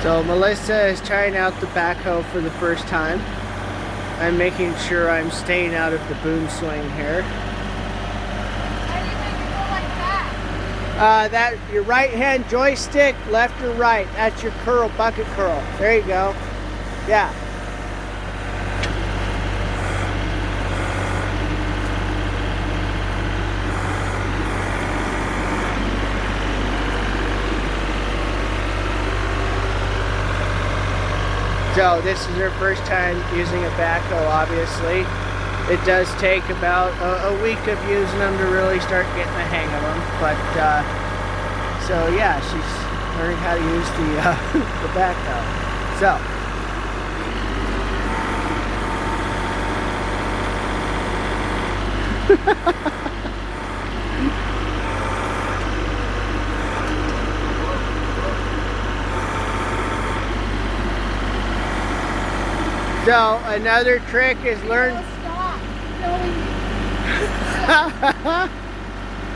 So Melissa is trying out the backhoe for the first time. I'm making sure I'm staying out of the boom swing here. How do you make it go like that? That your right hand joystick, left or right. That's your curl, bucket curl. There you go. Yeah. So this is her first time using a backhoe, obviously. It does take about a week of using them to really start getting the hang of them. But, so yeah, she's learning how to use the backhoe. So. So another trick is learn. Stop. No.